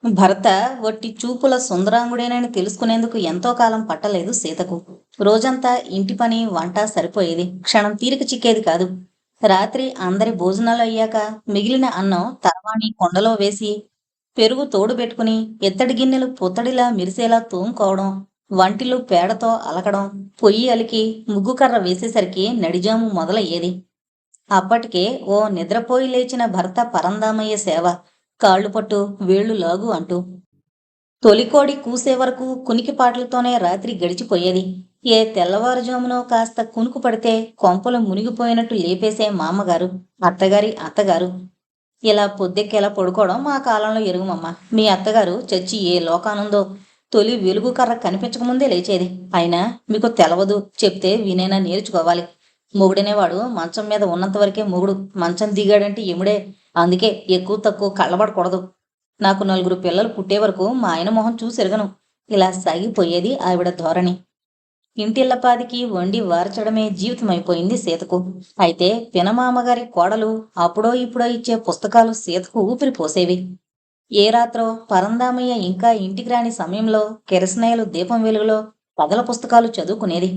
భర్త వట్టి చూపుల సుందరాంగుడేనని తెలుసుకునేందుకు ఎంతో కాలం పట్టలేదు సీతకు. రోజంతా ఇంటి పని, వంట సరిపోయేది. క్షణం తీరిక చిక్కేది కాదు. రాత్రి అందరి భోజనాలు అయ్యాక మిగిలిన అన్నం తరవాణి కుండలో వేసి, పెరుగు తోడు పెట్టుకుని, ఇత్తడి గిన్నెలు పుత్తడిలా మెరిసేలా తోముకోవడం, వంటిల్లు పేడతో అలకడం, పొయ్యి అలికి ముగ్గు కర్ర వేసేసరికి నడిజాము మొదలయ్యేది. అప్పటికే ఓ నిద్రపోయి లేచిన భర్త పరందామయ్య సేవ. కాళ్ళు పట్టు, వేళ్ళు లాగు అంటూ. తొలికోడి కూసే వరకు కునికిపాట్లతోనే రాత్రి గడిచిపోయేది. ఏ తెల్లవారుజామునో కాస్త కునుకు పడితే కొంపలు మునిగిపోయినట్టు లేపేసే మామ్మగారు, అత్తగారి అత్తగారు. ఇలా పొద్దెక్కేలా పడుకోవడం మా కాలంలో ఎరుగుమమ్మ. మీ అత్తగారు చచ్చి ఏ లోకానుందో. తొలి వెలుగు కర్ర కనిపించకముందే లేచేది. అయినా మీకు తెలవదు, చెప్తే వినేనా నేర్చుకోవాలి. మొగుడనేవాడు మంచం మీద ఉన్నంత వరకే మొగుడు. మంచం దిగాడంటే ఎముడే. అందుకే ఎక్కువ తక్కువ కళ్ళబడకూడదు. నాకు నలుగురు పిల్లలు పుట్టే వరకు మా ఆయన మొహం చూసి ఎరగను. ఇలా సాగిపోయేది ఆవిడ ధోరణి. ఇంటిల్లపాదికి వండి వార్చడమే జీవితమైపోయింది సీతకు. అయితే పినమామగారి కోడలు అప్పుడో ఇప్పుడో ఇచ్చే పుస్తకాలు సీతకు ఊపిరి పోసేవి. ఏ రాత్రో పరందామయ్య ఇంకా ఇంటికి రాని సమయంలో కిరసనాయలు దీపం వెలుగులో కథల పుస్తకాలు చదువుకునేది.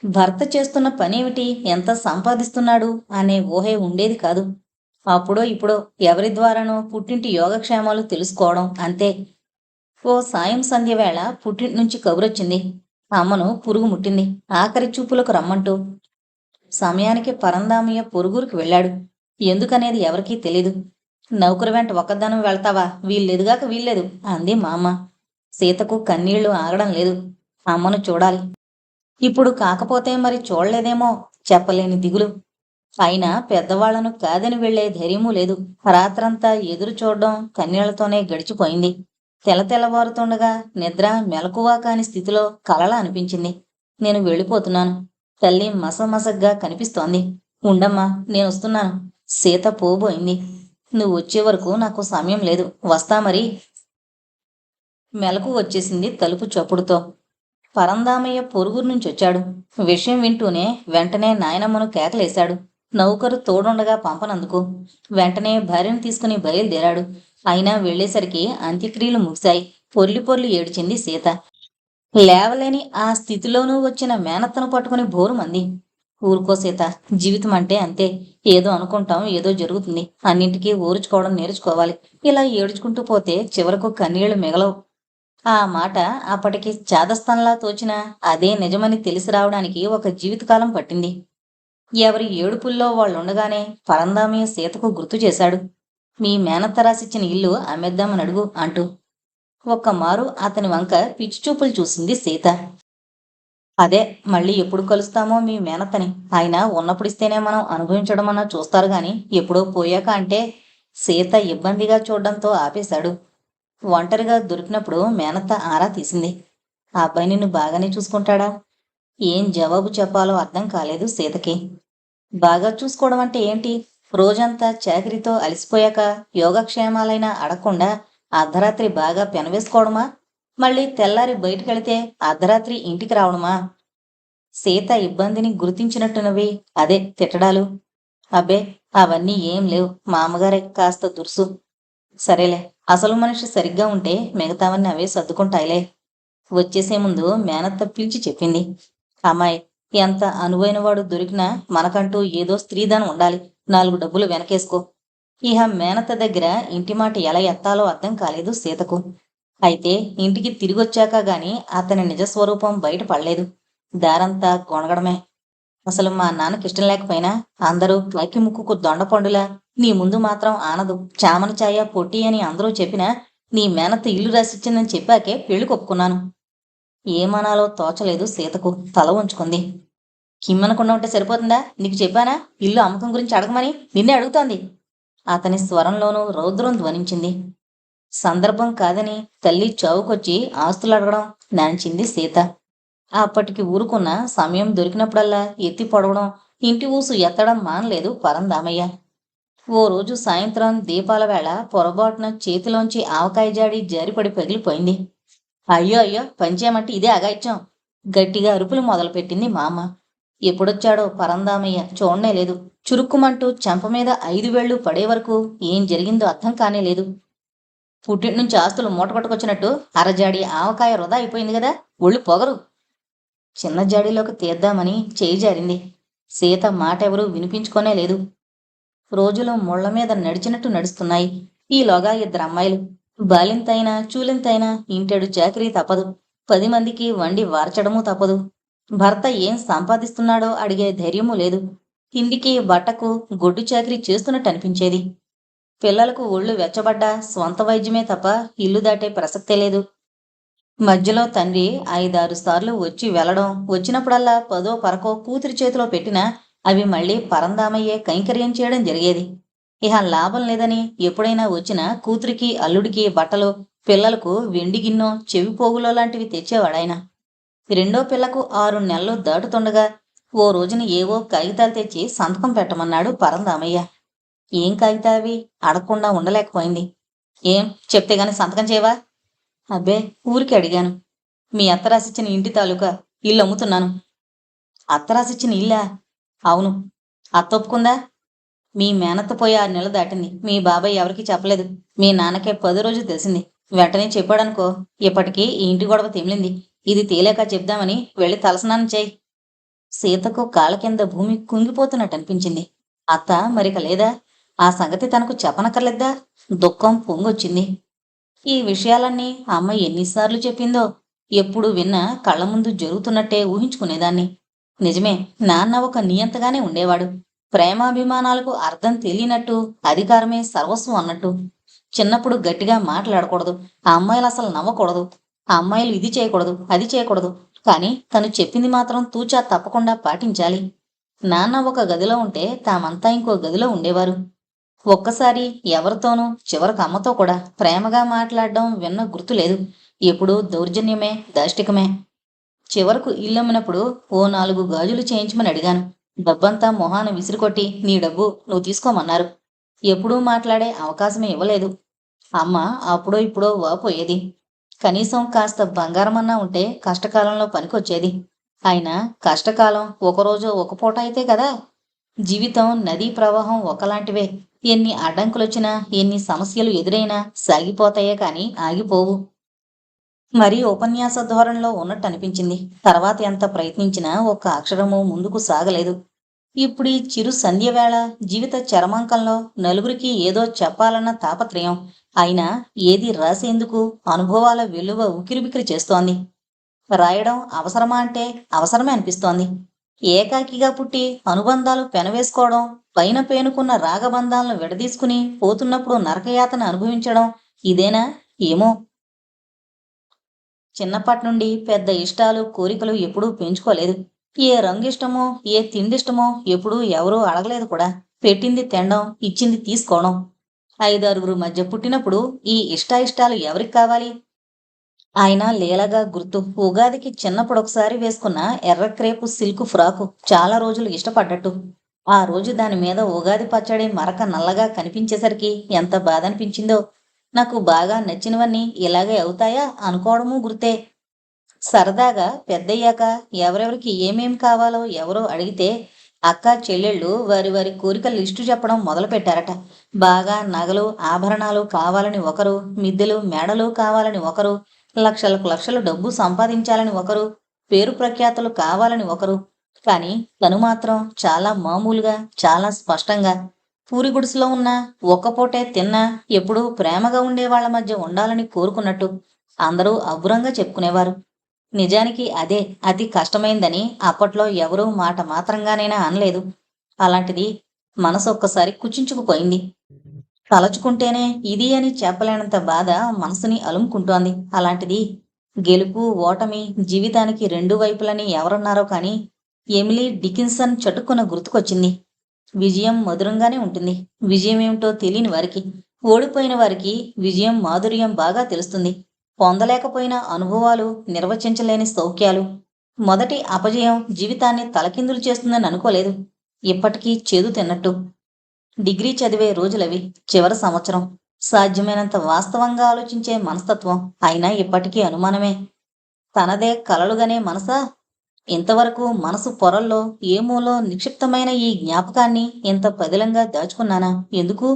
భర్త చేస్తున్న పనేమిటి, ఎంత సంపాదిస్తున్నాడు అనే ఊహే ఉండేది కాదు. అప్పుడో ఇప్పుడో ఎవరి ద్వారానో పుట్టింటి యోగక్షేమాలు తెలుసుకోవడం అంతే. ఓ సాయం సంధ్య వేళ పుట్టింటి నుంచి కబురొచ్చింది. అమ్మను పురుగు ముట్టింది. ఆఖరి చూపులకు రమ్మంటూ. సమయానికి పరందామయ్య పొరుగురికి వెళ్ళాడు. ఎందుకనేది ఎవరికీ తెలీదు. నౌకరు వెంట ఒక్కదానం వెళ్తావా? వీల్లేదుగాక వీల్లేదు అంది మా అమ్మ. సీతకు కన్నీళ్లు ఆగడం లేదు. అమ్మను చూడాలి. ఇప్పుడు కాకపోతే మరి చూడలేదేమో. చెప్పలేని దిగులు. అయినా పెద్దవాళ్లను కాదని వెళ్లే ధైర్యమూ లేదు. రాత్రంతా ఎదురు చూడడం కన్నీళ్లతోనే గడిచిపోయింది. తెల్లవారుతుండగా నిద్ర మెలకువా కాని స్థితిలో కలలా అనిపించింది. నేను వెళ్ళిపోతున్నాను. తల్లి మసమసగ్గా కనిపిస్తోంది. ఉండమ్మా, నేనొస్తున్నాను. సీత పోబోయింది. నువ్వు వచ్చే వరకు నాకు సమయం లేదు. వస్తా మరి. మెలకు వచ్చేసింది తలుపు చప్పుడుతో. పరందామయ్య పొరుగురు నుంచొచ్చాడు. విషయం వింటూనే వెంటనే నాయనమ్మను కేకలేశాడు. నౌకరు తోడుండగా పంపనందుకు. వెంటనే భార్యను తీసుకుని బయలుదేరాడు. అయినా వెళ్లేసరికి అంత్యక్రియలు ముగిశాయి. పొర్లి పొర్లి ఏడ్చింది సీత. లేవలేని ఆ స్థితిలోనూ వచ్చిన మేనత్తను పట్టుకుని బోరుమంది. ఊరుకో సీత, జీవితం అంటే అంతే. ఏదో అనుకుంటాం, ఏదో జరుగుతుంది. అన్నింటికీ ఊర్చుకోవడం నేర్చుకోవాలి. ఇలా ఏడ్చుకుంటూ పోతే చివరకు కన్నీళ్లు మిగలవు. ఆ మాట అప్పటికి చాదస్తంలా తోచినా అదే నిజమని తెలిసి రావడానికి ఒక జీవితకాలం పట్టింది. ఎవరి ఏడుపుల్లో వాళ్ళుండగానే పరందామయ్య సీతకు గుర్తు చేశాడు. మీ మేనత్త రాసిచ్చిన ఇల్లు అమ్మేద్దామని అడుగు అంటూ. ఒక్కమారు అతని వంక పిచ్చిచూపులు చూసింది సీత. అదే, మళ్ళీ ఎప్పుడు కలుస్తామో మీ మేనత్తని. ఆయన ఉన్నప్పుడు ఇస్తేనే మనం అనుభవించడమన్నా చూస్తారు గాని ఎప్పుడో పోయాక అంటే. సీత ఇబ్బందిగా చూడడంతో ఆపేశాడు. ఒంటరిగా దొరికినప్పుడు మేనత్త ఆరా తీసింది. ఆ అబ్బాయి నిన్ను బాగానే చూసుకుంటాడా? ఏం జవాబు చెప్పాలో అర్థం కాలేదు సీతకి. బాగా చూసుకోవడం అంటే ఏంటి? రోజంతా చాకిరీతో అలసిపోయాక యోగక్షేమాలైనా అడగకుండా అర్ధరాత్రి బాగా పెనవేసుకోవడమా? మళ్ళీ తెల్లారి బయటకెళితే అర్ధరాత్రి ఇంటికి రావడమా? సీత ఇబ్బందిని గుర్తించినట్టునవి అదే తిట్టడాలు. అబ్బే, అవన్నీ ఏం లేవు. మా అమ్మగారే కాస్త దురుసు. సరేలే, అసలు మనిషి సరిగ్గా ఉంటే మిగతావన్నీ అవే సర్దుకుంటాయిలే. వచ్చేసే ముందు మేనత్త పిలిచి చెప్పింది. అమ్మాయి, ఎంత అనువైనవాడు దొరికినా మనకంటూ ఏదో స్త్రీధనం ఉండాలి. 4 డబ్బులు వెనకేసుకో. ఇహ మేనత్త దగ్గర ఇంటి మాట ఎలా ఎత్తాలో అర్థం కాలేదు సీతకు. అయితే ఇంటికి తిరిగొచ్చాక గాని అతని నిజస్వరూపం బయటపడలేదు. దారంతా గొణగడమే. అసలు మా నాన్నకి ఇష్టం లేకపోయినా అందరూ కాకి ముక్కుకు దొండపండులా, నీ ముందు మాత్రం ఆనదు, చామన ఛాయ పొట్టి అని అందరూ చెప్పినా నీ మేనత్త ఇల్లు రాసిచ్చిందని చెప్పాకే పెళ్లి కొప్పుకున్నాను. ఏమనాలో తోచలేదు సీతకు. తల ఉంచుకుంది. కిమ్మనకుండా ఉంటే సరిపోతుందా? నీకు చెప్పానా ఇల్లు అమ్మకం గురించి అడగమని? నిన్నే అడుగుతోంది. అతని స్వరంలోనూ రౌద్రం ధ్వనించింది. సందర్భం కాదని తల్లి చావుకొచ్చి ఆస్తులు అడగడం నాంచింది సీత. అప్పటికి ఊరుకున్న సమయం దొరికినప్పుడల్లా ఎత్తి పొడవడం, ఇంటి ఊసు ఎత్తడం మానలేదు పరందామయ్య. ఓ రోజు సాయంత్రం దీపాల వేళ పొరబాటున చేతిలోంచి ఆవకాయ జాడి జారిపడి పగిలిపోయింది. అయ్యో అయ్యో, పంచేమంటే ఇదే అగాయిత్యం. గట్టిగా అరుపులు మొదలుపెట్టింది మా అమ్మ. ఎప్పుడొచ్చాడో పరందామయ్య చూడనే లేదు. చురుక్కుమంటూ చెంప మీద 5 వేళ్లు పడే వరకు ఏం జరిగిందో అర్థం కానేలేదు. పుట్టింటి నుంచి ఆస్తులు మూటకొట్టుకొచ్చినట్టు అరజాడి ఆవకాయ వృధా అయిపోయింది కదా. ఒళ్ళు పొగరు. చిన్న జాడీలోకి తీద్దామని చేయి జారింది. సీత మాట ఎవరూ వినిపించుకోనే లేదు. రోజులు ముళ్ల మీద నడిచినట్టు నడుస్తున్నాయి. ఈలోగా ఇద్దరు అమ్మాయిలు. బాలింతైనా చూలింతైనా ఇంటెడు చాకరీ తప్పదు. 10 మందికి వండి వార్చడమూ తప్పదు. భర్త ఏం సంపాదిస్తున్నాడో అడిగే ధైర్యమూ లేదు. తిండికి బట్టకు గొడ్డు చాకరీ చేస్తున్నట్టు అనిపించేది. పిల్లలకు ఒళ్ళు వెచ్చబడ్డా స్వంత వైద్యమే తప్ప ఇల్లు దాటే ప్రసక్తే లేదు. మధ్యలో తండ్రి 5-6 సార్లు వచ్చి వెళ్ళడం, వచ్చినప్పుడల్లా 10 పరకో కూతురి చేతిలో పెట్టినా అవి మళ్ళీ పరందామయ్యే కైంకర్యం చేయడం జరిగేది. ఇహ లాభం లేదని ఎప్పుడైనా వచ్చినా కూతురికి అల్లుడికి బట్టలు, పిల్లలకు వెండి గిన్నో చెవిపోగులో లాంటివి తెచ్చేవాడాయన. రెండో పిల్లకు 6 నెలలు దాటుతుండగా ఓ రోజున ఏవో కాగితాలు తెచ్చి సంతకం పెట్టమన్నాడు పరందామయ్య. ఏం కాగితావి అడగకుండా ఉండలేకపోయింది. ఏం చెప్తే గాని సంతకం చేయవా? అబ్బే, ఊరికి అడిగాను. మీ అత్త రాసిచ్చిన ఇంటి తాలూకా ఇల్లు అమ్ముతున్నాను. అత్త రాసిచ్చిన ఇల్లా? అవును. అత్త ఒప్పుకుందా? మీ మేనత్త పోయి 6 నెలలు దాటింది. మీ బాబాయ్ ఎవరికీ చెప్పలేదు. మీ నాన్నకే 10 రోజులు తెలిసింది. వెంటనే చెప్పాడనుకో, ఇప్పటికీ ఈ ఇంటి గొడవ తెమిలింది. ఇది తేలేక చెప్దామని వెళ్ళి తలస్నానం చేయి. సీతకు కాళ్ళ కింద భూమి కుంగిపోతున్నట్టు అనిపించింది. అత్త మరిక లేదా? ఆ సంగతి తనకు చెప్పనక్కర్లేద్దా? దుఃఖం పొంగొచ్చింది. ఈ విషయాలన్నీ అమ్మ ఎన్నిసార్లు చెప్పిందో. ఎప్పుడు విన్నా కళ్ళ ముందు జరుగుతున్నట్టే ఊహించుకునేదాన్ని. నిజమే, నాన్న ఒక నియంతగానే ఉండేవాడు. ప్రేమాభిమానాలకు అర్థం తెలియనట్టు, అధికారమే సర్వస్వం అన్నట్టు. చిన్నప్పుడు గట్టిగా మాట్లాడకూడదు, ఆ అమ్మాయిలు అసలు నవ్వకూడదు, ఆ అమ్మాయిలు ఇది చేయకూడదు అది చేయకూడదు. కానీ తను చెప్పింది మాత్రం తూచా తప్పకుండా పాటించాలి. నాన్న ఒక గదిలో ఉంటే తామంతా ఇంకో గదిలో ఉండేవారు. ఒక్కసారి ఎవరితోనూ, చివరకు అమ్మతో కూడా ప్రేమగా మాట్లాడడం విన్న గుర్తులేదు. ఎప్పుడూ దౌర్జన్యమే, దాష్టికమే. చివరకు ఇల్లమ్మినప్పుడు ఓ 4 గాజులు చేయించమని అడిగాను. డబ్బంతా మొహాన విసిరికొట్టి నీ డబ్బు నువ్వు తీసుకోమన్నారు. ఎప్పుడూ మాట్లాడే అవకాశమే ఇవ్వలేదు. అమ్మ అప్పుడో ఇప్పుడో వాపోయేది. కనీసం కాస్త బంగారమన్నా ఉంటే కష్టకాలంలో పనికొచ్చేది. అయినా కష్టకాలం ఒకరోజు ఒక పూట అయితే కదా. జీవితం నదీ ప్రవాహం ఒకలాంటివే. ఎన్ని అడ్డంకులొచ్చినా, ఎన్ని సమస్యలు ఎదురైనా సాగిపోతాయే కాని ఆగిపోవు. మరీ ఉపన్యాస ధోరణిలో ఉన్నట్టు అనిపించింది. తర్వాత ఎంత ప్రయత్నించినా ఒక్క అక్షరము ముందుకు సాగలేదు. ఇప్పుడీ చిరు సంధ్యవేళ జీవిత చరమాంకంలో నలుగురికి ఏదో చెప్పాలన్న తాపత్రయం. అయినా ఏది రాసేందుకు అనుభవాల వెలువ ఉకిరిబికిరి చేస్తోంది. రాయడం అవసరమా అంటే అవసరమే అనిపిస్తోంది. ఏకాకిగా పుట్టి అనుబంధాలు పెనవేసుకోవడం, పైన పేనుకున్న రాగబంధాలను విడదీసుకుని పోతున్నప్పుడు నరకయాతన అనుభవించడం ఇదేనా? ఏమో. చిన్నప్పటినుండి పెద్ద ఇష్టాలు, కోరికలు ఎప్పుడూ పెంచుకోలేదు. ఏ రంగిష్టమో, ఏ తిండిష్టమో ఎప్పుడూ ఎవరూ అడగలేదు కూడా. పెట్టింది తినడం, ఇచ్చింది తీసుకోవడం. 5-6 మధ్య పుట్టినప్పుడు ఈ ఇష్టాయిష్టాలు ఎవరికి కావాలి? ఆయన లీలగా గుర్తు. ఉగాదికి చిన్నప్పుడొకసారి వేసుకున్న ఎర్రక్రేపు సిల్కు ఫ్రాకు చాలా రోజులు ఇష్టపడ్డట్టు. ఆ రోజు దాని మీద ఉగాది పచ్చడి మరక నల్లగా కనిపించేసరికి ఎంత బాధ అనిపించిందో. నాకు బాగా నచ్చినవన్నీ ఇలాగే అవుతాయా అనుకోవడమూ గుర్తే. సరదాగా పెద్దయ్యాక ఎవరెవరికి ఏమేం కావాలో ఎవరో అడిగితే అక్క చెల్లెళ్ళు వారి వారి కోరికల లిస్టు చెప్పడం మొదలుపెట్టారట. బాగా నగలు ఆభరణాలు కావాలని ఒకరు, మిద్దెలు మేడలు కావాలని ఒకరు, లక్షలకు లక్షలు డబ్బు సంపాదించాలని ఒకరు, పేరు ప్రఖ్యాతులు కావాలని ఒకరు. కానీ తను మాత్రం చాలా మామూలుగా, చాలా స్పష్టంగా పూరి గుడిసెలో ఉన్న ఒక్కపూటే తిన్నా ఎప్పుడూ ప్రేమగా ఉండేవాళ్ల మధ్య ఉండాలని కోరుకున్నట్టు అందరూ అబ్బురంగా చెప్పుకునేవారు. నిజానికి అదే అతి కష్టమైందని అప్పట్లో ఎవరూ మాట మాత్రంగానైనా అనలేదు. అలాంటిది మనసు ఒక్కసారి కుచించుకుపోయింది. తలచుకుంటేనే ఇది అని చెప్పలేనంత బాధ మనసుని అలుముకుంటోంది. అలాంటిది గెలుపు ఓటమి జీవితానికి 2 వైపులని ఎవరన్నారో కానీ ఎమిలీ డికిన్సన్ చటుక్కున గుర్తుకొచ్చింది. విజయం మధురంగానే ఉంటుంది. విజయం ఏమిటో తెలియని వారికి, ఓడిపోయిన వారికి విజయం మాధుర్యం బాగా తెలుస్తుంది. పొందలేకపోయిన అనుభవాలు, నిర్వచించలేని సౌఖ్యాలు. మొదటి అపజయం జీవితాన్ని తలకిందులు చేస్తుందని అనుకోలేదు. ఇప్పటికీ చేదు తిన్నట్టు. డిగ్రీ చదివే రోజులవి. చివరి సంవత్సరం. సాధ్యమైనంత వాస్తవంగా ఆలోచించే మనస్తత్వం. అయినా ఇప్పటికీ అనుమానమే. తనదే కలలుగనే మనసా? ఇంతవరకు మనసు పొరల్లో ఏ మూలో నిక్షిప్తమైన ఈ జ్ఞాపకాన్ని ఇంత పదిలంగా దాచుకున్నానా? ఎందుకు?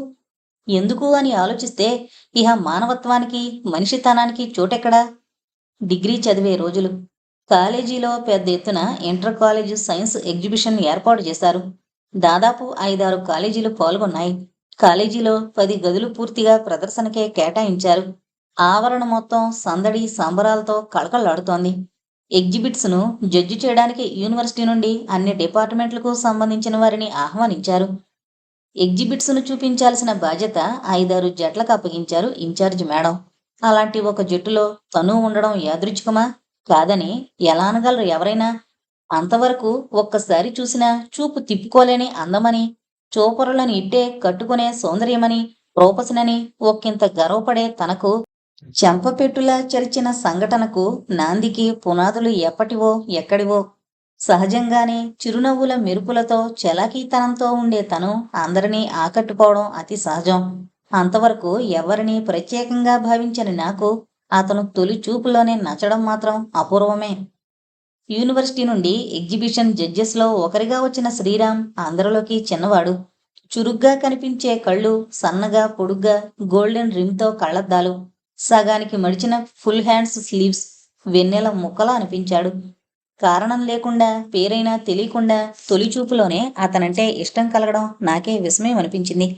ఎందుకు అని ఆలోచిస్తే ఇహ మానవత్వానికి, మనిషితనానికి చోటెక్కడా? డిగ్రీ చదివే రోజులు. కాలేజీలో పెద్ద ఎత్తున ఇంటర్ కాలేజ్ సైన్స్ ఎగ్జిబిషన్ ఏర్పాటు చేశారు. దాదాపు 5-6 కాలేజీలు పాల్గొన్నాయి. కాలేజీలో 10 గదులు పూర్తిగా ప్రదర్శనకే కేటాయించారు. ఆవరణ మొత్తం సందడి సంబరాలతో కళకళలాడుతోంది. ఎగ్జిబిట్స్ను జడ్జి చేయడానికి యూనివర్సిటీ నుండి అన్ని డిపార్ట్మెంట్లకు సంబంధించిన వారిని ఆహ్వానించారు. ఎగ్జిబిట్స్ను చూపించాల్సిన బాధ్యత 5-6 జట్లకు అప్పగించారు ఇన్ఛార్జి మేడం. అలాంటి ఒక జట్టులో తను ఉండడం యాదృచ్ఛికమా? కాదని ఎలా అనగలరు ఎవరైనా? అంతవరకు ఒక్కసారి చూసినా చూపు తిప్పుకోలేని అందమని, చూపరులను ఇట్టే కట్టుకునే సౌందర్యమని, రూపసినని ఒక్కింత గర్వపడే తనకు చెంపపెట్టులా చరిచిన సంఘటనకు నాందికి పునాదులు ఎప్పటివో ఎక్కడివో. సహజంగానే చిరునవ్వుల మెరుపులతో చలాకీతనంతో ఉండే తను అందరినీ ఆకట్టుకోవడం అతి సహజం. అంతవరకు ఎవరినీ ప్రత్యేకంగా భావించని నాకు అతను తొలి చూపులోనే నచ్చడం మాత్రం అపూర్వమే. యూనివర్సిటీ నుండి ఎగ్జిబిషన్ జడ్జెస్లో ఒకరిగా వచ్చిన శ్రీరామ్ అందరిలోకి చిన్నవాడు. చురుగ్గా కనిపించే కళ్ళు, సన్నగా పొడుగ్గా గోల్డెన్ రిమ్తో కళ్ళద్దాలు, సగానికి మడిచిన ఫుల్ హ్యాండ్స్ స్లీవ్స్, వెన్నెల ముక్కలా అనిపించాడు. కారణం లేకుండా, పేరైనా తెలియకుండా తొలిచూపులోనే అతనంటే ఇష్టం కలగడం నాకే విస్మయం అనిపించింది.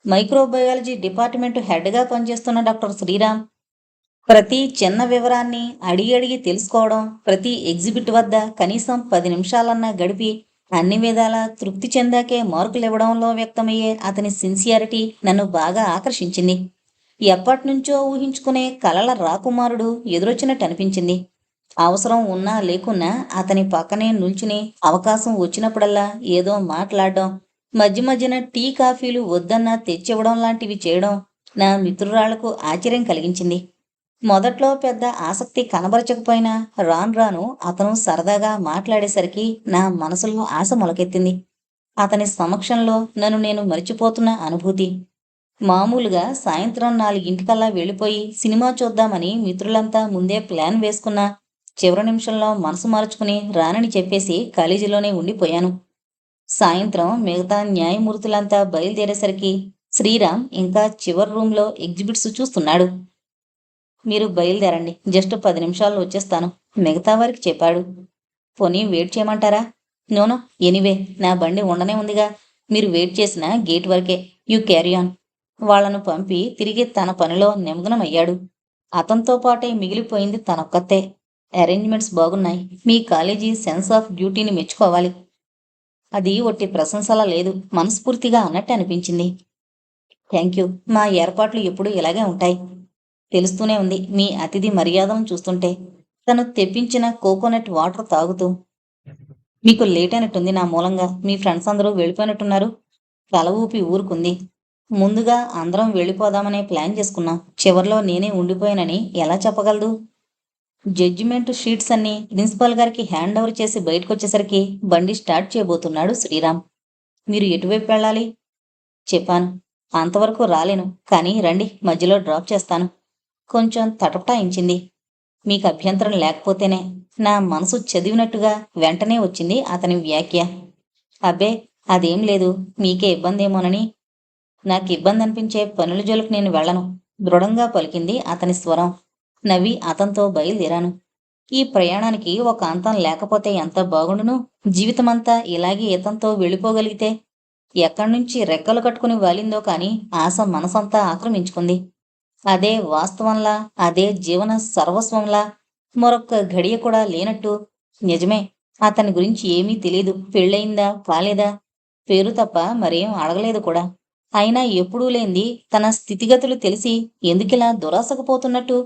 మైక్రోబయాలజీ డిపార్ట్మెంట్ హెడ్గా పనిచేస్తున్న డాక్టర్ శ్రీరామ్ ప్రతి చిన్న వివరాన్ని అడిగి అడిగి తెలుసుకోవడం, ప్రతి ఎగ్జిబిట్ వద్ద కనీసం 10 నిమిషాలన్నా గడిపి అన్ని విధాలా తృప్తి చెందాకే మార్కులివ్వడంలో వ్యక్తమయ్యే అతని సిన్సియారిటీ నన్ను బాగా ఆకర్షించింది. ఎప్పటినుంచో ఊహించుకునే కలల రాకుమారుడు ఎదురొచ్చినట్టు అనిపించింది. అవసరం ఉన్నా లేకున్నా అతని పక్కనే నిల్చుని అవకాశం వచ్చినప్పుడల్లా ఏదో మాట్లాడడం, మధ్య మధ్యన టీ కాఫీలు వద్దన్నా తెచ్చివ్వడం లాంటివి చేయడం నా మిత్రురాళ్లకు ఆశ్చర్యం కలిగించింది. మొదట్లో పెద్ద ఆసక్తి కనబరచకపోయినా రాను రాను అతను సరదాగా మాట్లాడేసరికి నా మనసులో ఆశ మొలకెత్తింది. అతని సమక్షంలో నన్ను నేను మరిచిపోతున్న అనుభూతి. మామూలుగా సాయంత్రం 4 వెళ్ళిపోయి సినిమా చూద్దామని మిత్రులంతా ముందే ప్లాన్ వేసుకున్నా చివరి నిమిషంలో మనసు మార్చుకుని రానని చెప్పేసి కాలేజీలోనే ఉండిపోయాను. సాయంత్రం మిగతా న్యాయమూర్తులంతా బయలుదేరేసరికి శ్రీరామ్ ఇంకా చివరి రూంలో ఎగ్జిబిట్స్ చూస్తున్నాడు. మీరు బయలుదేరండి, జస్ట్ 10 నిమిషాల్లో వచ్చేస్తాను మిగతా వారికి చెప్పాడు. పోనీ వెయిట్ చేయమంటారా? నోనో, ఎనీవే నా బండి ఉండనే ఉందిగా, మీరు వెయిట్ చేసిన గేట్ వరకే, యూ క్యారీ ఆన్. వాళ్లను పంపి తిరిగి తన పనిలో నిమగ్నమయ్యాడు. అతనితో పాటే మిగిలిపోయింది తనొక్కతే. అరేంజ్మెంట్స్ బాగున్నాయి, మీ కాలేజీ సెన్స్ ఆఫ్ డ్యూటీని మెచ్చుకోవాలి. అది ఒట్టి ప్రశంసలా లేదు, మనస్ఫూర్తిగా అన్నట్టు అనిపించింది. థ్యాంక్ యూ, మా ఏర్పాట్లు ఎప్పుడూ ఇలాగే ఉంటాయి. తెలుస్తూనే ఉంది మీ అతిథి మర్యాదలను చూస్తుంటే. తను తెప్పించిన కోకోనట్ వాటర్ తాగుతూ. మీకు లేట్ అయినట్టుంది నా మూలంగా, మీ ఫ్రెండ్స్ అందరూ వెళ్ళిపోయినట్టున్నారు. తల ఊపి ఊరుకుంది. ముందుగా అందరం వెళ్ళిపోదామనే ప్లాన్ చేసుకున్నాం, చివర్లో నేనే ఉండిపోయానని ఎలా చెప్పగలదు? జడ్జిమెంట్ షీట్స్ అన్ని ప్రిన్సిపాల్ గారికి హ్యాండ్ ఓవర్ చేసి బయటకొచ్చేసరికి బండి స్టార్ట్ చేయబోతున్నాడు శ్రీరామ్. మీరు ఎటువైపు వెళ్ళాలి? చెప్పాను. అంతవరకు రాలేను, కానీ రండి, మధ్యలో డ్రాప్ చేస్తాను. కొంచెం తటపటాయించింది. మీకు అభ్యంతరం లేకపోతేనే. నా మనసు చదివినట్టుగా వెంటనే వచ్చింది అతని వ్యాఖ్య. అబ్బే, అదేం లేదు, మీకే ఇబ్బందేమోనని. నాకు ఇబ్బంది అనిపించే పనుల జోలికి నేను వెళ్ళను, దృఢంగా పలికింది అతని స్వరం. నవ్వి అతనితో బయలుదేరాను. ఈ ప్రయాణానికి ఒక అంతం లేకపోతే ఎంత బాగుండును. జీవితమంతా ఇలాగే ఇతంతో వెళ్ళిపోగలిగితే. ఎక్కడ్నుంచి రెక్కలు కట్టుకుని వాలిందో కాని ఆశ మనసంతా ఆక్రమించుకుంది. అదే వాస్తవంలా, అదే జీవన సర్వస్వంలా మరొక్క ఘడియ కూడా లేనట్టు. నిజమే, అతని గురించి ఏమీ తెలీదు. పెళ్ళయిందా కాలేదా పేరు తప్ప మరేం అడగలేదు కూడా. అయినా ఎప్పుడూ లేంది తన స్థితిగతులు తెలిసి ఎందుకిలా దురాసకపోతున్నట్టు?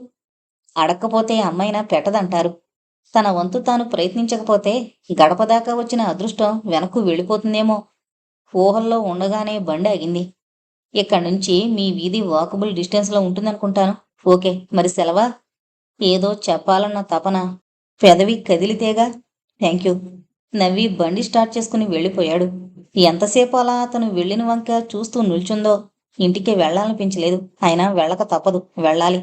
అడక్కపోతే అమ్మైనా పెట్టదంటారు. తన వంతు తాను ప్రయత్నించకపోతే గడపదాకా వచ్చిన అదృష్టం వెనక్కు వెళ్ళిపోతుందేమో. ఊహల్లో ఉండగానే బండి ఆగింది. ఇక్కడ్నుంచి మీ వీధి వాకబుల్ డిస్టెన్స్లో ఉంటుందనుకుంటాను. ఓకే, మరి సెలవా? ఏదో చెప్పాలన్న తపన పెదవి కదిలితేగా. Thank you. నవ్వి బండి స్టార్ట్ చేసుకుని వెళ్ళిపోయాడు. ఎంతసేపు అలా అతను వెళ్ళిన వంక చూస్తూ నిల్చుందో. ఇంటికి వెళ్లాలనిపించలేదు, అయినా వెళ్ళక తప్పదు, వెళ్ళాలి.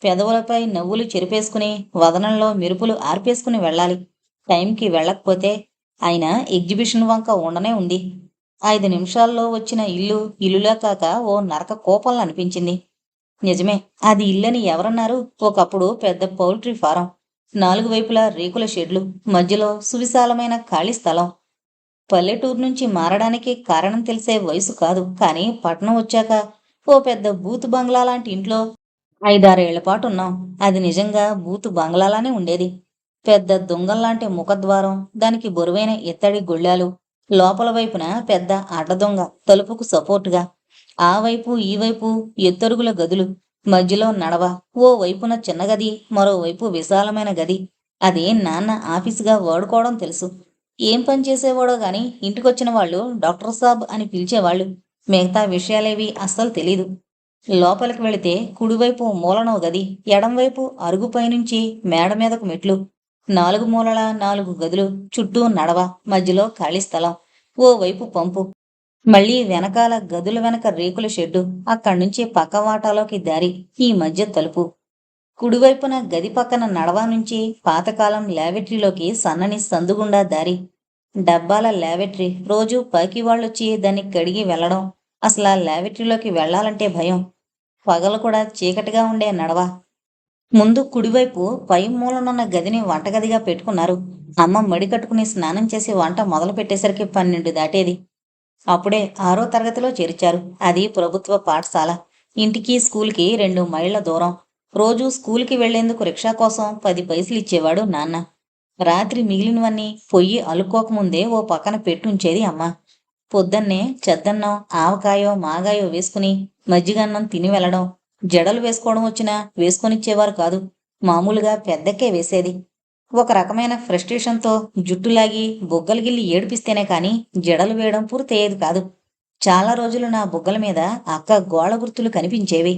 పెదవులపై నవ్వులు చెరిపేసుకుని వదనంలో మెరుపులు ఆర్పేసుకుని వెళ్ళాలి. టైంకి వెళ్ళకపోతే అయినా ఎగ్జిబిషన్ వంక ఉండనే ఉంది. 5 నిమిషాల్లో వచ్చిన ఇల్లు ఇల్లులా కాక ఓ నరక కోపంలా అనిపించింది. నిజమే. అది ఇల్లని ఎవరన్నారు? ఒకప్పుడు పెద్ద పౌల్ట్రీ ఫారం. నాలుగు వైపులా రేకుల షెడ్లు, మధ్యలో సువిశాలమైన ఖాళీ స్థలం. పల్లెటూరు నుంచి మారడానికి కారణం తెలిసే వయసు కాదు. కానీ పట్నం వచ్చాక ఓ పెద్ద బూతు బంగ్లా లాంటి ఇంట్లో 5, 6 ఏళ్ల పాటు ఉన్నాం. అది నిజంగా బూతు బంగ్లాలానే ఉండేది. పెద్ద దుంగల్లాంటి ముఖద్వారం, దానికి బరువైన ఇత్తడి గుళ్ళాలు, లోపల వైపున పెద్ద అడ్డదొంగ తలుపుకు సపోర్టుగా. ఆ వైపు ఈ వైపు ఎత్తరుగుల గదులు, మధ్యలో నడవ. ఓ వైపున చిన్న గది, మరోవైపు విశాలమైన గది. అది నాన్న ఆఫీసుగా వాడుకోవడం తెలుసు. ఏం పని చేసేవాడో గాని ఇంటికొచ్చిన వాళ్ళు డాక్టర్ సాబ్ అని పిలిచేవాళ్ళు. మిగతా విషయాలేవి అస్సలు తెలీదు. లోపలికి వెళితే కుడివైపు మూలనో గది, ఎడంవైపు అరుగుపైనుంచి మేడ మీదకు మెట్లు. నాలుగు మూలల 4 గదులు, చుట్టూ నడవ, మధ్యలో ఖాళీ స్థలం. ఓ వైపు పంపు. మళ్ళీ వెనకాల గదుల వెనక రేకుల షెడ్డు. అక్కడ్నుంచి పక్క వాటాలోకి దారి, ఈ మధ్య తలుపు. కుడివైపున గది పక్కన నడవ నుంచి పాతకాలం లాబెటరీలోకి సన్నని సందుగుండా దారి. డబ్బాల లాబెటరీ. రోజూ పాకివాళ్ళొచ్చి దాన్ని కడిగి వెళ్ళడం. అసలా లాబెటరీలోకి వెళ్ళాలంటే భయం. పగలు కూడా చీకటిగా ఉండే నడవ. ముందు కుడివైపు పై మూలనున్న గదిని వంటగదిగా పెట్టుకున్నారు. అమ్మ మడి కట్టుకుని స్నానం చేసి వంట మొదలు పెట్టేసరికి 12 దాటేది. అప్పుడే 6వ తరగతిలో చేర్చారు. అది ప్రభుత్వ పాఠశాల. ఇంటికి స్కూల్కి 2 మైళ్ళ దూరం. రోజూ స్కూల్కి వెళ్లేందుకు రిక్షా కోసం 10 పైసలు ఇచ్చేవాడు నాన్న. రాత్రి మిగిలినవన్నీ పొయ్యి అలుక్కోకముందే ఓ పక్కన పెట్టుంచేది అమ్మ. పొద్దున్నే చద్దన్నం, ఆవకాయో మాగాయో వేసుకుని మజ్జిగన్నం తిని వెళ్ళడం. జడలు వేసుకోవడం వచ్చినా వేసుకొనిచ్చేవారు కాదు. మామూలుగా పెద్దక్కే వేసేది. ఒక రకమైన ఫ్రస్ట్రేషన్తో జుట్టులాగి బుగ్గలు గిల్లి ఏడిపిస్తేనే కాని జడలు వేయడం పూర్తయ్యేది కాదు. చాలా రోజులు నా బుగ్గల మీద అక్క గోళ గుర్తులు కనిపించేవి.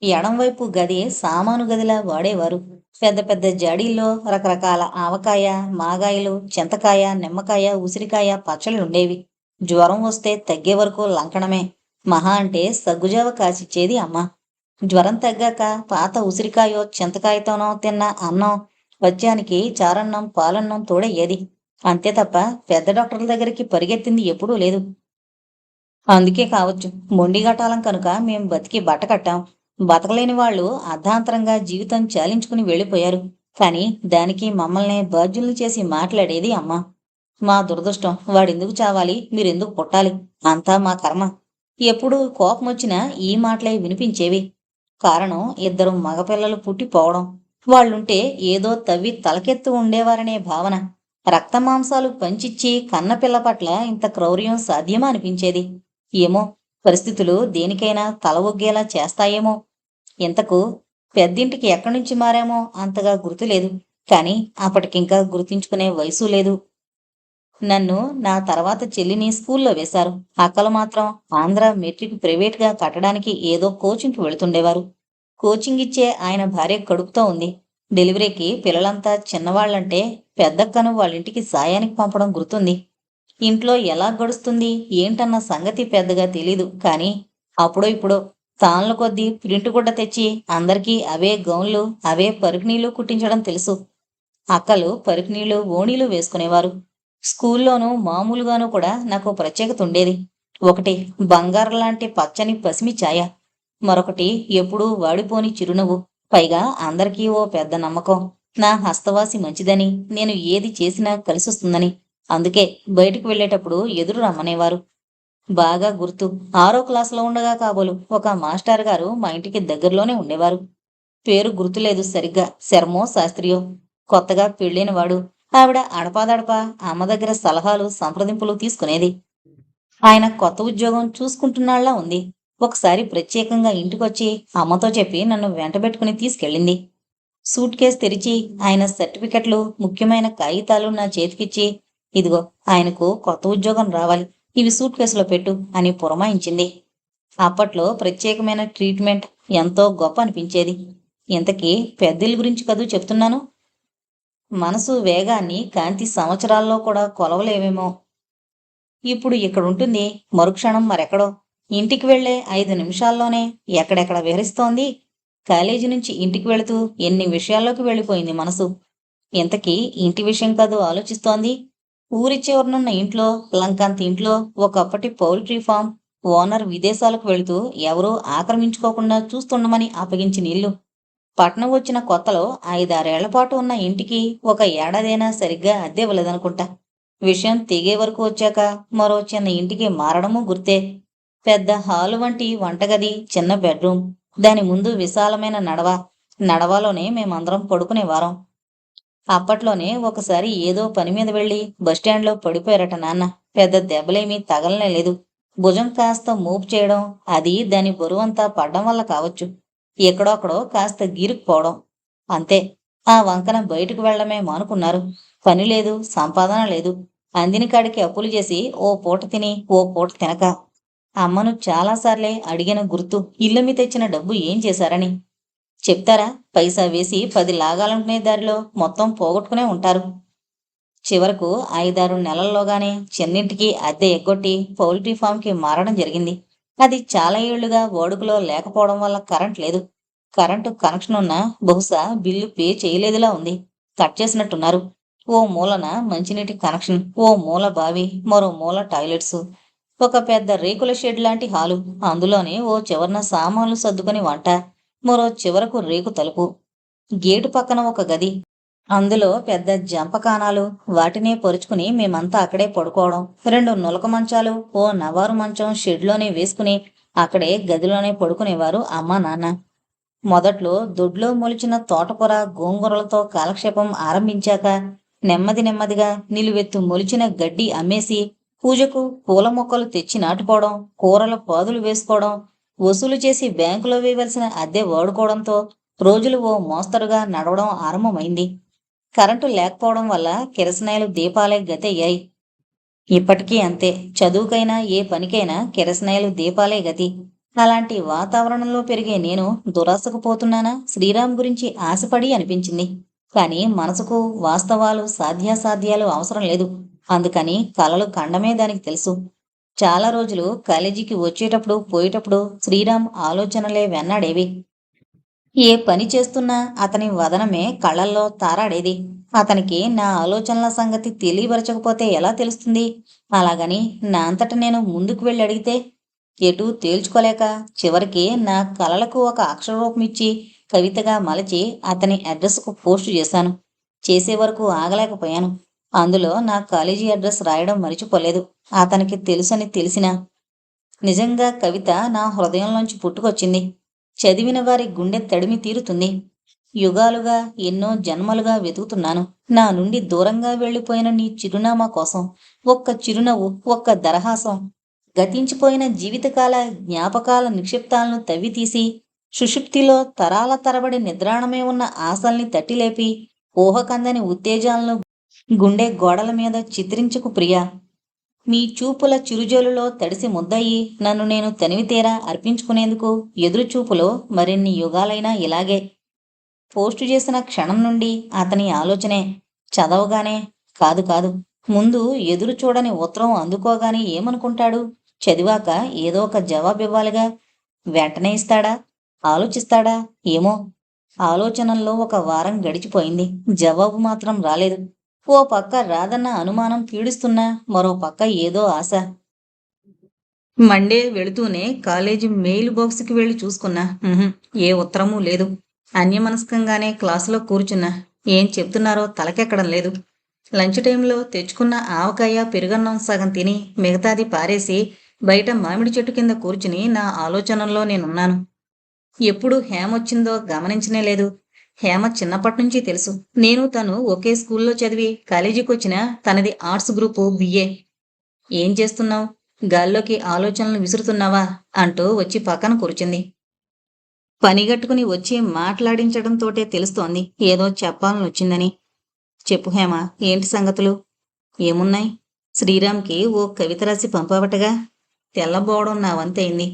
ఎడంవైపు గది సామాను గదిలా వాడేవారు. పెద్ద పెద్ద జాడీల్లో రకరకాల ఆవకాయ, మాగాయలు, చింతకాయ, నిమ్మకాయ, ఉసిరికాయ పచ్చళ్ళుండేవి. జ్వరం వస్తే తగ్గే వరకు లంకణమే. మహా అంటే సగ్గుజావ కాసిచ్చేది అమ్మ. జ్వరం తగ్గాక పాత ఉసిరికాయో చింతకాయతోనో తిన్న అన్నం, పచ్యానికి చారన్నం, పాలన్నం తోడయ్యేది. అంతే తప్ప పెద్ద డాక్టర్ల దగ్గరికి పరిగెత్తింది ఎప్పుడూ లేదు. అందుకే కావచ్చు, మొండిగటాలం కనుక మేం బతికి బట్ట కట్టాం. బతకలేని వాళ్ళు అర్ధాంతరంగా జీవితం చాలించుకుని వెళ్ళిపోయారు. కానీ దానికి మమ్మల్ని బాధ్యుల్ని చేసి మాట్లాడేది అమ్మ. మా దురదృష్టం, వాడెందుకు చావాలి, మీరెందుకు పుట్టాలి, అంతా మా కర్మ. ఎప్పుడు కోపమొచ్చినా ఈ మాటలే వినిపించేవి. కారణం, ఇద్దరు మగపిల్లలు పుట్టిపోవడం. వాళ్ళుంటే ఏదో తవ్వి తలకెత్తు ఉండేవారనే భావన. రక్తమాంసాలు పంచిచ్చి కన్నపిల్ల పట్ల ఇంత క్రౌర్యం సాధ్యమా అనిపించేది. ఏమో, పరిస్థితులు దేనికైనా తల ఒగ్గేలా చేస్తాయేమో. ఇంతకు పెద్దింటికి ఎక్కడ్నుంచి మారామో అంతగా గుర్తులేదు. కానీ అప్పటికింకా గుర్తించుకునే వయసు లేదు. నన్ను, నా తర్వాత చెల్లిని స్కూల్లో వేశారు. అక్కలు మాత్రం ఆంధ్ర మెట్రిక్ ప్రైవేట్గా కట్టడానికి ఏదో కోచింగ్కి వెళుతుండేవారు. కోచింగ్ ఇచ్చే ఆయన భార్య కడుపుతో ఉంది. డెలివరీకి పిల్లలంతా చిన్నవాళ్లంటే పెద్దక్కను వాళ్ళింటికి సాయానికి పంపడం గుర్తుంది. ఇంట్లో ఎలా గడుస్తుంది ఏంటన్న సంగతి పెద్దగా తెలీదు. కానీ అప్పుడో ఇప్పుడో తాన్ల కొద్దీ ప్రింటు గుడ్డ తెచ్చి అందరికీ అవే గౌన్లు, అవే పరుపునీళ్లు కుట్టించడం తెలుసు. అక్కలు పరుపునీళ్లు, ఓణీలు వేసుకునేవారు. స్కూల్లోనూ మామూలుగానూ కూడా నాకు ప్రత్యేకత ఉండేది. ఒకటి బంగారం లాంటి పచ్చని పసిమి ఛాయ, మరొకటి ఎప్పుడూ వాడిపోని చిరునవ్వు. పైగా అందరికీ ఓ పెద్ద నమ్మకం, నా హస్తవాసి మంచిదని, నేను ఏది చేసినా కలిసొస్తుందని. అందుకే బయటికి వెళ్ళేటప్పుడు ఎదురు రమ్మనేవారు. బాగా గుర్తు, 6వ క్లాసులో ఉండగా కాబోలు ఒక మాస్టర్ గారు మా ఇంటికి దగ్గరలోనే ఉండేవారు. పేరు గుర్తులేదు సరిగ్గా, శర్మో శాస్త్రియో. కొత్తగా పెళ్ళైనవాడు. ఆవిడ అడపాదడపా అమ్మ దగ్గర సలహాలు, సంప్రదింపులు తీసుకునేది. ఆయన కొత్త ఉద్యోగం చూసుకుంటున్నాళ్లా ఉంది. ఒకసారి ప్రత్యేకంగా ఇంటికొచ్చి అమ్మతో చెప్పి నన్ను వెంటబెట్టుకుని తీసుకెళ్ళింది. సూట్ కేస్ తెరిచి ఆయన సర్టిఫికెట్లు, ముఖ్యమైన కాగితాలు నా చేతికిచ్చి, ఇదిగో, ఆయనకు కొత్త ఉద్యోగం రావాలి, ఇవి సూట్ కేసులో పెట్టు అని పురమాయించింది. అప్పట్లో ప్రత్యేకమైన ట్రీట్మెంట్ ఎంతో గొప్ప అనిపించేది. ఇంతకీ పెద్దిల్లు గురించి కదూ చెప్తున్నాను. మనసు వేగాన్ని కాంతి సంవత్సరాల్లో కూడా కొలవలేవేమో. ఇప్పుడు ఇక్కడుంటుంది, మరుక్షణం మరెక్కడో. ఇంటికి వెళ్లే 5 నిమిషాల్లోనే ఎక్కడెక్కడ విహరిస్తోంది. కాలేజీ నుంచి ఇంటికి వెళుతూ ఎన్ని విషయాల్లోకి వెళ్ళిపోయింది మనసు. ఇంతకీ ఇంటి విషయం కాదు ఆలోచిస్తోంది. ఊరి చివరనున్న ఇంట్లో, లంకంత ఇంట్లో ఒకప్పటి పౌల్ట్రీ ఫామ్, ఓనర్ విదేశాలకు వెళుతూ ఎవరూ ఆక్రమించుకోకుండా చూస్తుండమని అప్పగించిన ఇల్లు. పట్నం వచ్చిన కొత్తలో 5, 6 ఏళ్ల పాటు ఉన్న ఇంటికి ఒక ఏడాదైనా సరిగ్గా అద్దె ఇవ్వలేదనుకుంటా. విషయం తెగే వరకు వచ్చాక మరో చిన్న ఇంటికి మారడమూ గుర్తే. పెద్ద హాలు వంటి వంటగది, చిన్న బెడ్రూమ్, దాని ముందు విశాలమైన నడవ. నడవలోనే మేమందరం పడుకునేవారం. అప్పట్లోనే ఒకసారి ఏదో పని మీద వెళ్ళి బస్టాండ్లో పడిపోయారట నాన్న. పెద్ద దెబ్బలేమీ తగలనే లేదు. భుజం కాస్త మూపు చేయడం, అది దాని బరువంతా పడ్డం వల్ల కావచ్చు. ఎక్కడొక్కడో కాస్త గీరుకుపోవడం, అంతే. ఆ వంకన బయటకు వెళ్ళడమే మానుకున్నారు. పని లేదు, సంపాదన లేదు. అందిన కాడికి అప్పులు చేసి ఓ పూట తిని ఓ పూట తినక. అమ్మను చాలాసార్లే అడిగిన గుర్తు, ఇల్లమ్మి తెచ్చిన డబ్బు ఏం చేశారని. చెప్తారా? పైసా వేసి 10 లాగాలనుకునే దారిలో మొత్తం పోగొట్టుకునే ఉంటారు. చివరకు 5, 6 నెలల్లోగానే చిన్నింటికి అద్దె ఎగ్గొట్టి పౌల్ట్రీ ఫామ్కి మారడం జరిగింది. అది చాలా ఏళ్లుగా వాడుకలో లేకపోవడం వల్ల కరెంట్ లేదు. కరెంటు కనెక్షన్ ఉన్నా బహుశా బిల్లు పే చేయలేదులా ఉంది. కట్ చేసినట్టున్నారు. ఓ మూలన మంచినీటి కనెక్షన్, ఓ మూల బావి, మరో మూల టాయిలెట్స్. ఒక పెద్ద రేకుల షెడ్ లాంటి హాలు, అందులోనే ఓ చివరన సామాన్లు సర్దుకొని వంట, మరో చివరకు రేకు తలుపు. గేటు పక్కన ఒక గది, అందులో పెద్ద జంపకానాలు. వాటినే పరుచుకుని మేమంతా అక్కడే పడుకోవడం. 2 నులక మంచాలు, ఓ నవారు మంచం షెడ్లోనే వేసుకుని అక్కడే గదిలోనే పడుకునేవారు అమ్మా నాన్న. మొదట్లో దొడ్లో మొలిచిన తోటకూర, గోంగూరలతో కాలక్షేపం ఆరంభించాక నెమ్మది నెమ్మదిగా నిలువెత్తు మొలిచిన గడ్డి అమ్మేసి పూజకు పూల మొక్కలు తెచ్చి నాటుకోవడం, కూరల పాదులు వేసుకోవడం, వసూలు చేసి బ్యాంకులో వేయవలసిన అద్దె వాడుకోవడంతో రోజులు ఓ మోస్తరుగా నడవడం ఆరంభమైంది. కరెంటు లేకపోవడం వల్ల కిరసనాయిలు దీపాలే గతయ్యాయి. ఇప్పటికీ అంతే. చదువుకైనా ఏ పనికైనా కిరసనాయిలు దీపాలే గతి. అలాంటి వాతావరణంలో పెరిగే నేను దురాశకు పోతున్నానా, శ్రీరామ్ గురించి ఆశపడి అనిపించింది. కానీ మనసుకు వాస్తవాలు, సాధ్యాసాధ్యాలు అవసరం లేదు. అందుకని కలలు కండమే దానికి తెలుసు. చాలా రోజులు కాలేజీకి వచ్చేటప్పుడు పోయేటప్పుడు శ్రీరామ్ ఆలోచనలే వెన్నాడేవి. ఏ పని చేస్తున్నా అతని వదనమే కళ్ళల్లో తారాడేది. అతనికి నా ఆలోచనల సంగతి తెలియపరచకపోతే ఎలా తెలుస్తుంది? అలాగని నా అంతట నేను ముందుకు వెళ్ళి అడిగితే ఎటూ తేల్చుకోలేక చివరికి నా కలలకు ఒక అక్షరరూపమిచ్చి కవితగా మలచి అతని అడ్రస్కు పోస్టు చేశాను. చేసే వరకు ఆగలేకపోయాను. అందులో నా కాలేజీ అడ్రస్ రాయడం మరిచిపోలేదు. అతనికి తెలుసని తెలిసినా నిజంగా కవిత నా హృదయంలోంచి పుట్టుకొచ్చింది. చదివిన వారి గుండె తడిమి తీరుతుంది. యుగాలుగా, ఎన్నో జన్మలుగా వెతుకుతున్నాను నా నుండి దూరంగా వెళ్ళిపోయిన నీ చిరునామా కోసం. ఒక్క చిరునవ్వు, ఒక్క దరహాసం. గతించిపోయిన జీవితకాల జ్ఞాపకాల నిక్షిప్తాలను తవ్వితీసి సుషుప్తిలో తరాల తరబడి నిద్రాణమే ఉన్న ఆశల్ని తట్టిలేపి ఊహకందని ఉత్తేజాలను గుండె గోడల మీద చిత్రించుకు ప్రియా. మీ చూపుల చిరుజోలులో తడిసి ముద్దయి నన్ను నేను తనివితేరా అర్పించుకునేందుకు ఎదురుచూపులో మరిన్ని యుగాలైనా ఇలాగే. పోస్టు చేసిన క్షణం నుండి అతని ఆలోచనే. చదవగానే కాదు కాదు, ముందు ఎదురు చూడని ఉత్తరం అందుకోగానే ఏమనుకుంటాడు? చదివాక ఏదో ఒక జవాబివ్వాలిగా. వెంటనే ఇస్తాడా? ఆలోచిస్తాడా? ఏమో. ఆలోచనల్లో ఒక వారం గడిచిపోయింది. జవాబు మాత్రం రాలేదు. ఓ పక్క రాదన్న అనుమానం పీడిస్తున్నా మరో పక్క ఏదో ఆశ. మండే వెళుతూనే కాలేజీ మెయిల్ బాక్స్కి వెళ్ళి చూసుకున్నా. ఏ ఉత్తరమూ లేదు. అన్యమనస్కంగానే క్లాసులో కూర్చున్నా. ఏం చెప్తున్నారో తలకెక్కడం లేదు. లంచ్ టైంలో తెచ్చుకున్న ఆవకాయ, పెరుగన్నం సగం తిని మిగతాది పారేసి బయట మామిడి చెట్టు కింద కూర్చుని నా ఆలోచనల్లో నేనున్నాను. ఎప్పుడు హేమొచ్చిందో గమనించనే లేదు. హేమ చిన్నప్పటినుంచి తెలుసు. నేను తను ఒకే స్కూల్లో చదివి కాలేజీకి వచ్చిన తనది ఆర్ట్స్ గ్రూపు బిఏ. ఏం చేస్తున్నావు? గాల్లోకి ఆలోచనలు విసురుతున్నావా అంటూ వచ్చి పక్కన కూర్చుంది. పనిగట్టుకుని వచ్చి మాట్లాడించడంతోటే తెలుస్తోంది ఏదో చెప్పాలని వచ్చిందని. చెప్పు హేమ, ఏంటి సంగతులు? ఏమున్నాయి? శ్రీరామ్కి ఓ కవిత రాసి పంపావటగా. తెల్లబోవడం నా వంతైంది.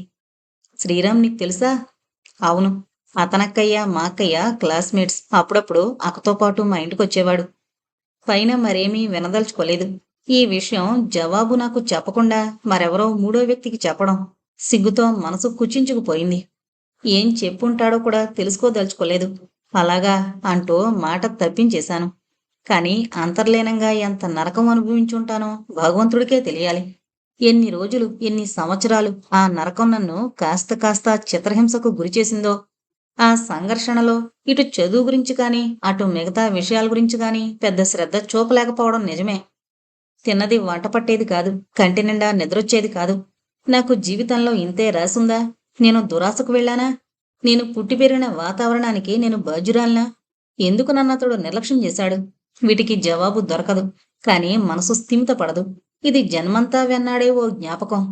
శ్రీరామ్ నీకు తెలుసా? అవును. అతనక్కయ్య మా అక్కయ్య క్లాస్మేట్స్. అప్పుడప్పుడు అక్కతో పాటు మా ఇంటికి వచ్చేవాడు. పైన మరేమీ వినదలుచుకోలేదు. ఈ విషయం జవాబు నాకు చెప్పకుండా మరెవరో మూడో వ్యక్తికి చెప్పడం సిగ్గుతో మనసు కుచించుకుపోయింది. ఏం చెప్పుంటాడో కూడా తెలుసుకోదలుచుకోలేదు. అలాగా అంటూ మాట తప్పించేశాను. కానీ అంతర్లీనంగా ఎంత నరకం అనుభవించుంటానో భగవంతుడికే తెలియాలి. ఎన్ని రోజులు, ఎన్ని సంవత్సరాలు ఆ నరకం నన్ను కాస్త కాస్త చిత్రహింసకు గురిచేసిందో. ఆ సంఘర్షణలో ఇటు చదువు గురించి కానీ, అటు మిగతా విషయాల గురించి కానీ పెద్ద శ్రద్ధ చూపలేకపోవడం నిజమే. తిన్నది వంట పట్టేది కాదు, కంటి నిండా నిద్రొచ్చేది కాదు. నాకు జీవితంలో ఇంతే రాసుందా? నేను దురాశకు వెళ్ళానా? నేను పుట్టి పెరిగిన వాతావరణానికి నేను బాధ్యురాల్నా? ఎందుకు నన్నతడు నిర్లక్ష్యం చేశాడు? వీటికి జవాబు దొరకదు. కాని మనసు స్థిమితపడదు. ఇది జన్మంతా వెన్నాడే ఓ జ్ఞాపకం.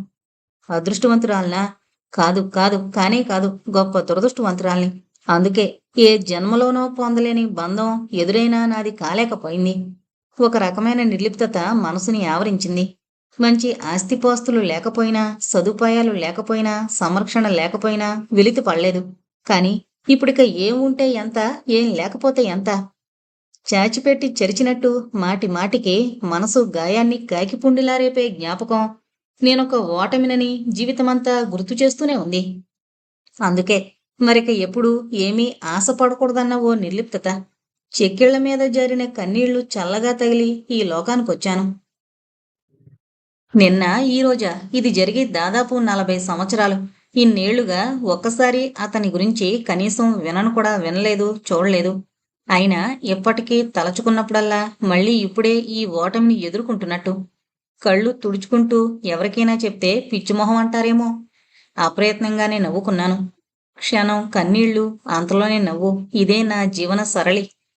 అదృష్టవంతురాల్నా? కాదు కాదు, కానే కాదు, గొప్ప దురదృష్టవంతురాల్ని. అందుకే ఏ జన్మలోనో పొందలేని బంధం ఎదురైనా నాది కాలేకపోయింది. ఒక రకమైన నిర్లిప్తత మనసుని ఆవరించింది. మంచి ఆస్తిపాస్తులు లేకపోయినా, సదుపాయాలు లేకపోయినా, సంరక్షణ లేకపోయినా వెలితి పడలేదు. కాని ఇప్పుడిక ఏం ఉంటే ఎంత, ఏం లేకపోతే ఎంత? చాచిపెట్టి చెరిచినట్టు మాటి మాటికి మనసు గాయాన్ని కాకిపుండిలా రేపే జ్ఞాపకం నేనొక ఓటమినని జీవితమంతా గుర్తు చేస్తూనే ఉంది. అందుకే మరిక ఎప్పుడు ఏమీ ఆశపడకూడదన్న ఓ నిర్లిప్తత. చెక్కిళ్ల మీద జారిన కన్నీళ్లు చల్లగా తగిలి ఈ లోకానికొచ్చాను. నిన్న ఈరోజా? ఇది జరిగి దాదాపు 40 సంవత్సరాలు. ఇన్నేళ్లుగా ఒక్కసారి అతని గురించి కనీసం వినను కూడా వినలేదు, చూడలేదు. అయినా ఎప్పటికీ తలచుకున్నప్పుడల్లా మళ్ళీ ఇప్పుడే ఈ ఓటమిని ఎదుర్కొంటున్నట్టు. కళ్ళు తుడుచుకుంటూ ఎవరికైనా చెప్తే పిచ్చిమొహం అంటారేమో. అప్రయత్నంగానే నవ్వుకున్నాను. క్షణం కన్నీళ్లు, అంతలోనే నవ్వు. ఇదే నా జీవన సరళి.